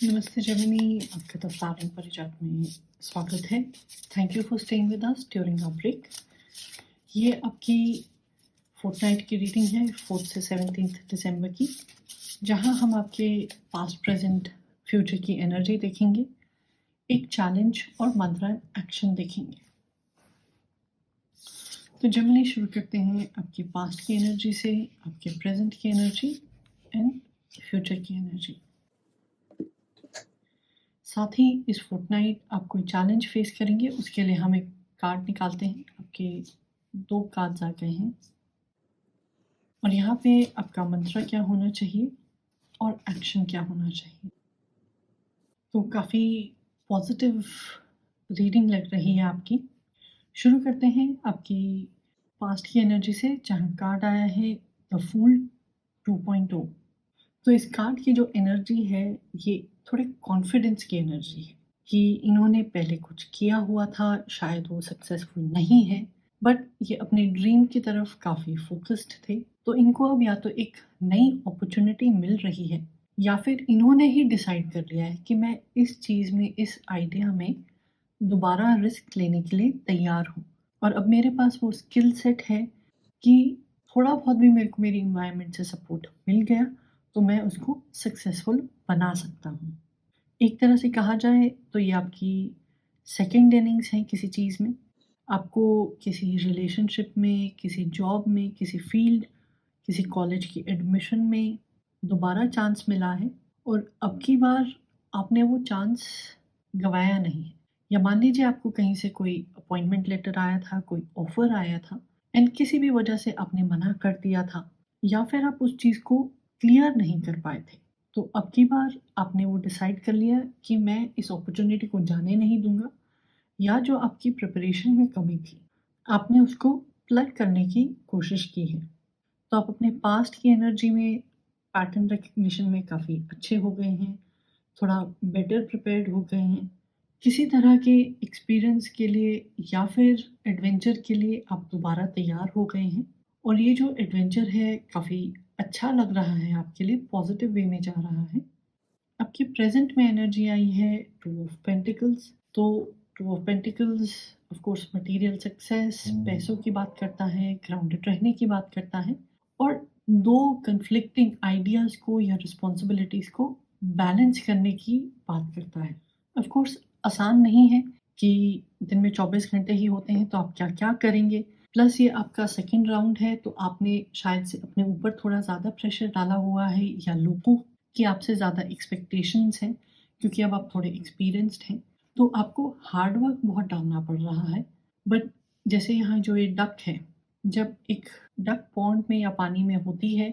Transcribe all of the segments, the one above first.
नमस्ते जेमिनी, आपका द सारंग परिजात में स्वागत है। Thank you for staying with us during our break. ये आपकी फोर्टनाइट की रीडिंग है 4 से 17 दिसंबर की, जहां हम आपके पास्ट प्रेजेंट फ्यूचर की एनर्जी देखेंगे, एक चैलेंज और मंत्रा एक्शन देखेंगे। तो जेमिनी शुरू करते हैं आपकी पास्ट की एनर्जी से, आपके प्रेजेंट की एनर्जी एंड फ्यूचर की एनर्जी। साथ ही इस फोर्टनाइट आप कोई चैलेंज फेस करेंगे, उसके लिए हम एक कार्ड निकालते हैं। आपके 2 कार्ड्स आ गए हैं और यहाँ पे आपका मंत्र क्या होना चाहिए और एक्शन क्या होना चाहिए। तो काफ़ी पॉजिटिव रीडिंग लग रही है आपकी। शुरू करते हैं आपकी पास्ट की एनर्जी से, जहाँ कार्ड आया है द फूल 2.0। तो इस कार्ड की जो एनर्जी है, ये थोड़े कॉन्फिडेंस की एनर्जी है कि इन्होंने पहले कुछ किया हुआ था, शायद वो सक्सेसफुल नहीं है, बट ये अपने ड्रीम की तरफ काफ़ी फोकस्ड थे। तो इनको अब या तो एक नई अपॉर्चुनिटी मिल रही है, या फिर इन्होंने ही डिसाइड कर लिया है कि मैं इस चीज़ में, इस आइडिया में दोबारा रिस्क लेने के लिए तैयार हूँ। और अब मेरे पास वो स्किल सेट है कि थोड़ा बहुत भी मेरे को मेरी इन्वायरमेंट से सपोर्ट मिल गया तो मैं उसको सक्सेसफुल बना सकता हूँ। एक तरह से कहा जाए तो ये आपकी सेकंड इनिंग्स है किसी चीज़ में। आपको किसी रिलेशनशिप में, किसी जॉब में, किसी फील्ड, किसी कॉलेज की एडमिशन में दोबारा चांस मिला है और अब की बार आपने वो चांस गंवाया नहीं है। या मान लीजिए आपको कहीं से कोई अपॉइंटमेंट लेटर आया था, कोई ऑफर आया था एंड किसी भी वजह से आपने मना कर दिया था, या फिर आप उस चीज़ को क्लियर नहीं कर पाए थे। तो अब की बार आपने वो डिसाइड कर लिया कि मैं इस अपॉर्चुनिटी को जाने नहीं दूंगा, या जो आपकी प्रिपरेशन में कमी थी, आपने उसको प्लग करने की कोशिश की है। तो आप अपने पास्ट की एनर्जी में, पैटर्न रिकग्निशन में काफ़ी अच्छे हो गए हैं, थोड़ा बेटर प्रिपेयर्ड हो गए हैं। किसी तरह के एक्सपीरियंस के लिए या फिर एडवेंचर के लिए आप दोबारा तैयार हो गए हैं। और ये जो एडवेंचर है काफ़ी अच्छा लग रहा है आपके लिए, पॉजिटिव वे में जा रहा है। आपकी प्रेजेंट में एनर्जी आई है 2 ऑफ पेंटिकल्स। तो 2 of pentacles of course material success, पैसों की बात करता है, ग्राउंडेड रहने की बात करता है और 2 कन्फ्लिक्टिंग आइडियाज़ को या रिस्पॉन्सिबिलिटीज़ को बैलेंस करने की बात करता है। ऑफ कोर्स आसान नहीं है कि दिन में 24 घंटे ही होते हैं, तो आप क्या-क्या करेंगे। प्लस ये आपका सेकंड राउंड है, तो आपने शायद से अपने ऊपर थोड़ा ज़्यादा प्रेशर डाला हुआ है, या लोगों की आपसे ज़्यादा एक्सपेक्टेशंस हैं, क्योंकि अब आप थोड़े एक्सपीरियंस्ड हैं। तो आपको हार्ड वर्क बहुत डालना पड़ रहा है। बट जैसे यहाँ जो ये डक है, जब एक डक पॉन्ड में या पानी में होती है,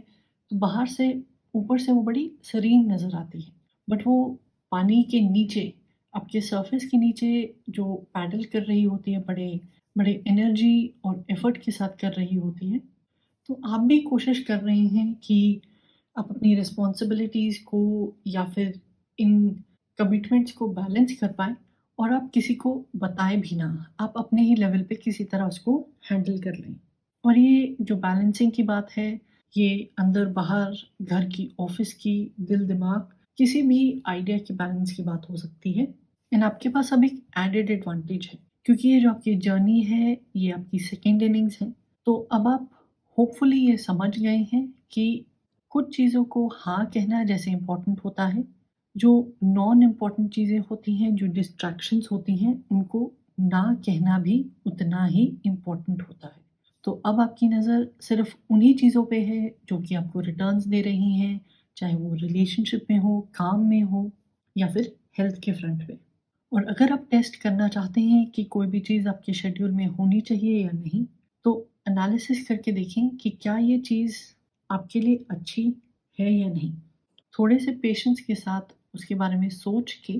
तो बाहर से, ऊपर से वो बड़ी सीरीन नज़र आती है, बट वो पानी के नीचे, आपके सरफेस के नीचे जो पैडल कर रही होती है, बड़े बड़े एनर्जी और एफर्ट के साथ कर रही होती है। तो आप भी कोशिश कर रहे हैं कि आप अपनी रिस्पॉन्सिबिलिटीज़ को या फिर इन कमिटमेंट्स को बैलेंस कर पाएँ और आप किसी को बताएँ भी ना। आप अपने ही लेवल पे किसी तरह उसको हैंडल कर लें। और ये जो बैलेंसिंग की बात है, ये अंदर-बाहर, घर की, ऑफ़िस की, दिल-दिमाग, किसी भी आइडिया की बैलेंस की बात हो सकती है। एंड आपके पास अब एक एडेड एडवांटेज है, क्योंकि ये जो आपकी जर्नी है, ये आपकी सेकंड इनिंग्स है। तो अब आप होपफुली ये समझ गए हैं कि कुछ चीज़ों को हाँ कहना जैसे इम्पोर्टेंट होता है, जो नॉन इम्पोर्टेंट चीज़ें होती हैं, जो डिस्ट्रैक्शंस होती हैं, उनको ना कहना भी उतना ही इम्पोर्टेंट होता है। तो अब आपकी नज़र सिर्फ़ उन्हीं चीज़ों पे है जो कि आपको रिटर्न्स दे रही हैं, चाहे वो रिलेशनशिप में हो, काम में हो या फिर हेल्थ के फ्रंट पे। और अगर आप टेस्ट करना चाहते हैं कि कोई भी चीज़ आपके शेड्यूल में होनी चाहिए या नहीं, तो एनालिसिस करके देखें कि क्या ये चीज़ आपके लिए अच्छी है या नहीं। थोड़े से पेशेंस के साथ उसके बारे में सोच के,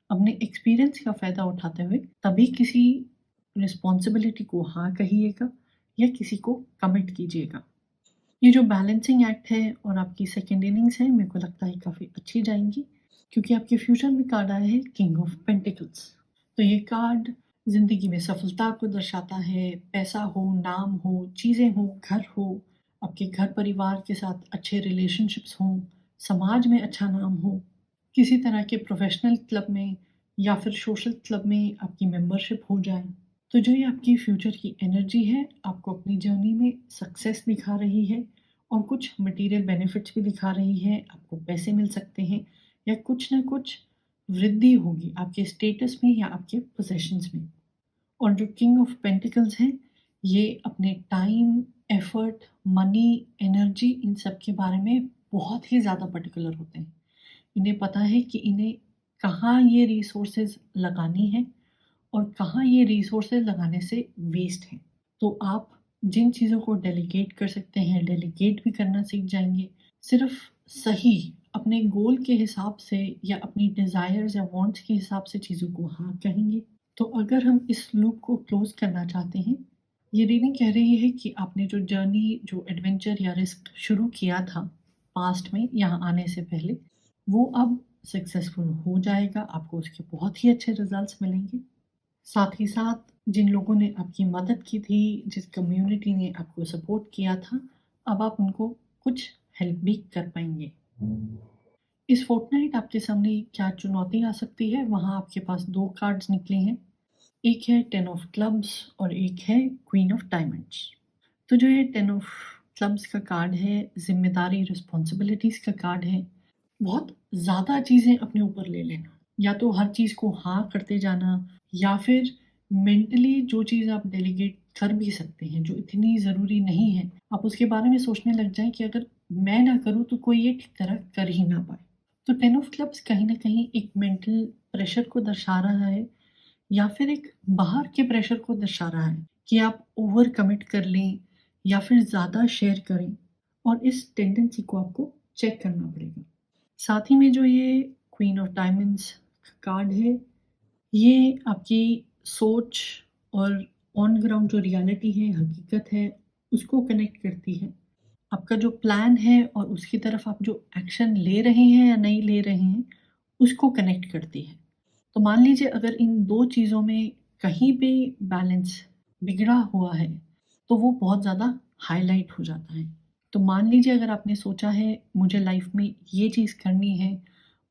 अपने एक्सपीरियंस का फ़ायदा उठाते हुए, तभी किसी रिस्पॉन्सिबिलिटी को हाँ कहिएगा या किसी को कमिट कीजिएगा। ये जो बैलेंसिंग एक्ट है और आपकी सेकंड इनिंग्स है, मेरे को लगता है काफ़ी अच्छी जाएँगी, क्योंकि आपके फ्यूचर में कार्ड आया है किंग ऑफ पेंटिकल्स। तो ये कार्ड ज़िंदगी में सफलता को दर्शाता है, पैसा हो, नाम हो, चीज़ें हों, घर हो, आपके घर परिवार के साथ अच्छे रिलेशनशिप्स हों, समाज में अच्छा नाम हो। किसी तरह के प्रोफेशनल क्लब में या फिर सोशल क्लब में आपकी मेंबरशिप हो जाए। तो जो ये आपकी फ्यूचर की एनर्जी है, आपको अपनी जर्नी में सक्सेस दिखा रही है और कुछ मटेरियल बेनिफिट्स भी दिखा रही है। आपको पैसे मिल सकते हैं या कुछ ना कुछ वृद्धि होगी आपके स्टेटस में या आपके पोज़ीशंस में। और जो किंग ऑफ पेंटिकल्स हैं, ये अपने time, effort, money, energy in सब के बारे में बहुत ही ज़्यादा पर्टिकुलर होते हैं। इन्हें पता है कि इन्हें कहाँ ये रिसोर्सेज लगानी है और कहाँ ये रिसोर्सेज लगाने से वेस्ट है। तो आप जिन चीज़ों को डेलीगेट कर सकते हैं, डेलीगेट भी करना सीख जाएंगे। सिर्फ सही अपने गोल के हिसाब से या अपनी डिज़ायर्स या वांट्स के हिसाब से चीज़ों को हाँ कहेंगे। तो अगर हम इस लूप को क्लोज करना चाहते हैं, ये रीडिंग कह रही है कि आपने जो जर्नी, जो एडवेंचर या रिस्क शुरू किया था पास्ट में यहाँ आने से पहले, वो अब सक्सेसफुल हो जाएगा। आपको उसके बहुत ही अच्छे रिजल्ट्स मिलेंगे। साथ ही साथ जिन लोगों ने आपकी मदद की थी, जिस कम्युनिटी ने आपको सपोर्ट किया था, अब आप उनको कुछ हेल्प भी कर पाएंगे। इस फोर्टनाइट आपके सामने क्या चुनौती आ सकती है, वहाँ आपके पास दो कार्ड्स निकले हैं। एक है 10 ऑफ क्लब्स और एक है क्वीन ऑफ डायमंड्स। तो जो ये 10 ऑफ क्लब्स का कार्ड है, जिम्मेदारी, रिस्पॉन्सिबिलिटीज़ का कार्ड है। बहुत ज़्यादा चीज़ें अपने ऊपर ले लेना, या तो हर चीज़ को हाँ करते जाना, या फिर मेंटली जो चीज़ आप डेलीगेट कर भी सकते हैं, जो इतनी ज़रूरी नहीं है, आप उसके बारे में सोचने लग जाएं कि अगर मैं ना करूँ तो कोई ये ठीक तरह कर ही ना पाए। तो 10 ऑफ क्लब्स कहीं ना कहीं एक मेंटल प्रेशर को दर्शा रहा है, या फिर एक बाहर के प्रेशर को दर्शा रहा है कि आप ओवर कमिट कर लें या फिर ज़्यादा शेयर करें, और इस टेंडेंसी को आपको चेक करना पड़ेगा। साथ ही में जो ये क्वीन ऑफ डायमंड्स कार्ड है, ये आपकी सोच और ऑन ग्राउंड जो रियलिटी है, हकीकत है, उसको कनेक्ट करती है। आपका जो प्लान है और उसकी तरफ आप जो एक्शन ले रहे हैं या नहीं ले रहे हैं, उसको कनेक्ट करती है। तो मान लीजिए अगर इन दो चीज़ों में कहीं पे बैलेंस बिगड़ा हुआ है, तो वो बहुत ज़्यादा हाईलाइट हो जाता है। तो मान लीजिए अगर आपने सोचा है मुझे लाइफ में ये चीज़ करनी है,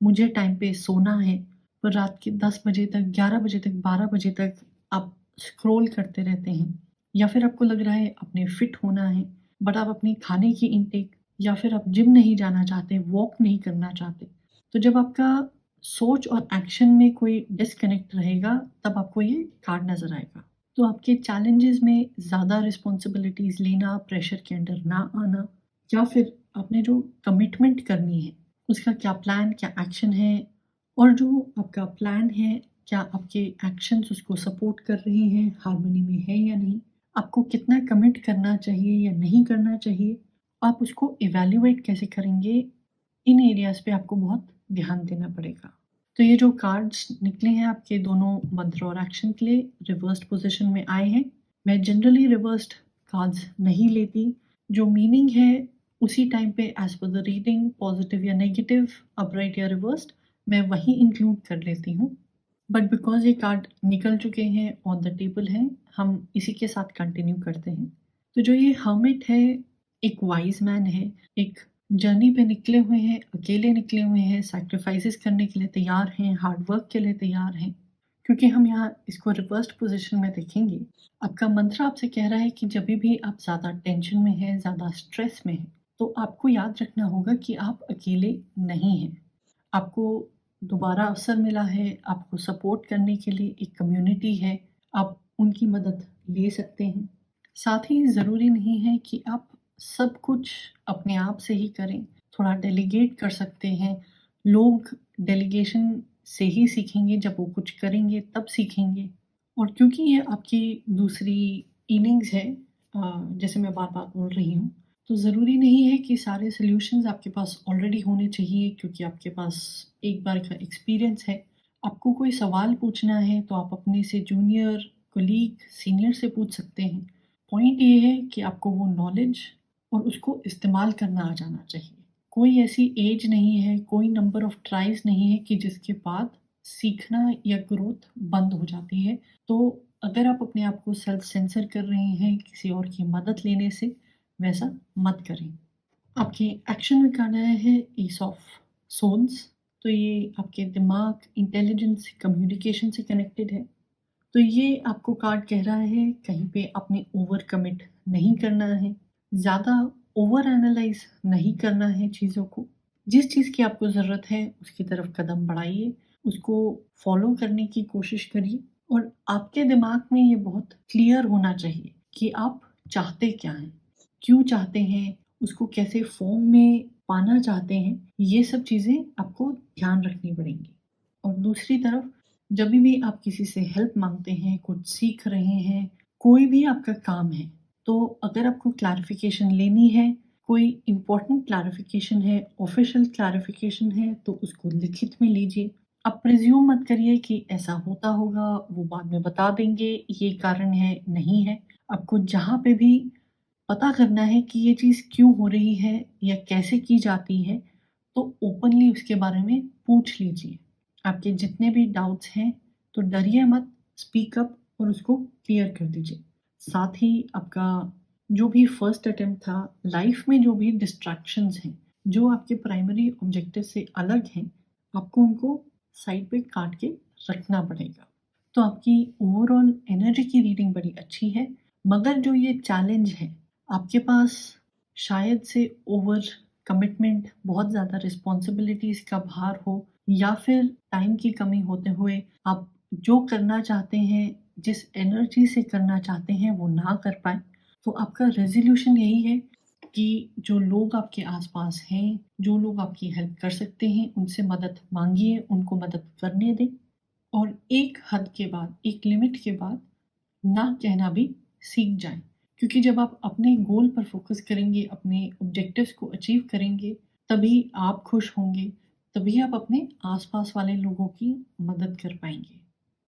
मुझे टाइम पे सोना है, पर रात के 10 बजे तक, 11 बजे तक, 12 बजे तक आप स्क्रॉल करते रहते हैं, या फिर आपको लग रहा है अपने फिट होना है, बट आप अपनी खाने की इनटेक, या फिर आप जिम नहीं जाना चाहते, वॉक नहीं करना चाहते। तो जब आपका सोच और एक्शन में कोई डिस्कनेक्ट रहेगा, तब आपको ये कार्ड नज़र आएगा। तो आपके चैलेंजेस में ज़्यादा रिस्पॉन्सिबिलिटीज़ लेना, प्रेशर के अंडर ना आना, या फिर आपने जो कमिटमेंट करनी है उसका क्या प्लान, क्या एक्शन है, और जो आपका प्लान है, क्या आपके एक्शंस उसको सपोर्ट कर रही हैं, हार्मनी में है या नहीं, आपको कितना कमिट करना चाहिए या नहीं करना चाहिए, आप उसको इवैल्यूएट कैसे करेंगे, इन एरियाज़ पे आपको बहुत ध्यान देना पड़ेगा। तो ये जो कार्ड्स निकले हैं आपके दोनों मंत्र और एक्शन के लिए रिवर्स्ड पोजीशन में आए हैं। मैं जनरली रिवर्स्ड कार्ड्स नहीं लेती। जो मीनिंग है उसी टाइम पे as per the reading, positive या नेगेटिव, अपराइट या रिवर्स्ड, मैं वही इंक्लूड कर लेती हूँ। बट बिकॉज ये कार्ड निकल चुके हैं, ऑन द टेबल हैं, हम इसी के साथ कंटिन्यू करते हैं। तो जो ये हर्मिट है, एक वाइज मैन है, एक जर्नी पे निकले हुए हैं, अकेले निकले हुए हैं, सैक्रिफाइसेस करने के लिए तैयार हैं, हार्ड वर्क के लिए तैयार हैं। क्योंकि हम यहाँ इसको रिवर्स्ड पोजीशन में देखेंगे, आपका मंत्र आपसे कह रहा है कि जब भी आप ज़्यादा टेंशन में हैं, ज़्यादा स्ट्रेस में हैं, तो आपको याद रखना होगा कि आप अकेले नहीं हैं। आपको दोबारा अवसर मिला है, आपको सपोर्ट करने के लिए एक कम्युनिटी है, आप उनकी मदद ले सकते हैं। साथ ही ज़रूरी नहीं है कि आप सब कुछ अपने आप से ही करें, थोड़ा डेलीगेट कर सकते हैं। लोग डेलीगेशन से ही सीखेंगे, जब वो कुछ करेंगे तब सीखेंगे। और क्योंकि ये आपकी दूसरी इनिंग्स है, जैसे मैं बार-बार बोल रही हूँ, तो ज़रूरी नहीं है कि सारे सॉल्यूशंस आपके पास ऑलरेडी होने चाहिए, क्योंकि आपके पास एक बार का एक्सपीरियंस है। आपको कोई सवाल पूछना है तो आप अपने से जूनियर, कलीग, सीनियर से पूछ सकते हैं। पॉइंट ये है कि आपको वो नॉलेज और उसको इस्तेमाल करना आ जाना चाहिए। कोई ऐसी एज नहीं है, कोई नंबर ऑफ ट्राइज़ नहीं है कि जिसके बाद सीखना या ग्रोथ बंद हो जाती है। तो अगर आप अपने आप को सेल्फ सेंसर कर रहे हैं किसी और की मदद लेने से, वैसा मत करें। आपके एक्शन में कार्ड आया है एस ऑफ सोन्स। तो ये आपके दिमाग, इंटेलिजेंस, कम्युनिकेशन से कनेक्टेड है। तो ये आपको कार्ड कह रहा है कहीं पे आपने ओवर कमिट नहीं करना है, ज़्यादा ओवर एनालाइज नहीं करना है चीज़ों को। जिस चीज़ की आपको ज़रूरत है उसकी तरफ कदम बढ़ाइए, उसको फॉलो करने की कोशिश करिए और आपके दिमाग में ये बहुत क्लियर होना चाहिए कि आप चाहते क्या हैं, क्यों चाहते हैं, उसको कैसे फॉर्म में पाना चाहते हैं, ये सब चीज़ें आपको ध्यान रखनी पड़ेंगी। और दूसरी तरफ जभी भी आप किसी से हेल्प माँगते हैं, कुछ सीख रहे हैं, कोई भी आपका काम है, तो अगर आपको क्लैरिफ़िकेशन लेनी है, कोई इम्पोर्टेंट क्लैरिफ़िकेशन है, ऑफ़िशियल क्लैरिफ़िकेशन है, तो उसको लिखित में लीजिए। आप प्रिज़्यूम मत करिए कि ऐसा होता होगा, वो बाद में बता देंगे, ये कारण है, नहीं है। आपको जहाँ पे भी पता करना है कि ये चीज़ क्यों हो रही है या कैसे की जाती है, तो ओपनली उसके बारे में पूछ लीजिए। आपके जितने भी डाउट्स हैं, तो डरिए मत, स्पीक अप और उसको क्लियर कर दीजिए। साथ ही आपका जो भी फर्स्ट अटेम्प्ट था, लाइफ में जो भी डिस्ट्रैक्शंस हैं, जो आपके प्राइमरी ऑब्जेक्टिव से अलग हैं, आपको उनको साइड पे काट के रखना पड़ेगा। तो आपकी ओवरऑल एनर्जी की रीडिंग बड़ी अच्छी है, मगर जो ये चैलेंज है, आपके पास शायद से ओवर कमिटमेंट, बहुत ज़्यादा रिस्पॉन्सिबिलिटीज़ का भार हो या फिर टाइम की कमी होते हुए आप जो करना चाहते हैं, जिस एनर्जी से करना चाहते हैं, वो ना कर पाएँ। तो आपका रेज़ोल्यूशन यही है कि जो लोग आपके आस-पास हैं, जो लोग आपकी हेल्प कर सकते हैं, उनसे मदद माँगिए, उनको मदद करने दें और एक हद के बाद, एक लिमिट के बाद ना कहना भी सीख जाएँ। क्योंकि जब आप अपने गोल पर फ़ोकस करेंगे, अपने ऑब्जेक्टिव्स को अचीव करेंगे, तभी आप खुश होंगे, तभी आप अपने आस-पास वाले लोगों की मदद कर पाएँगे।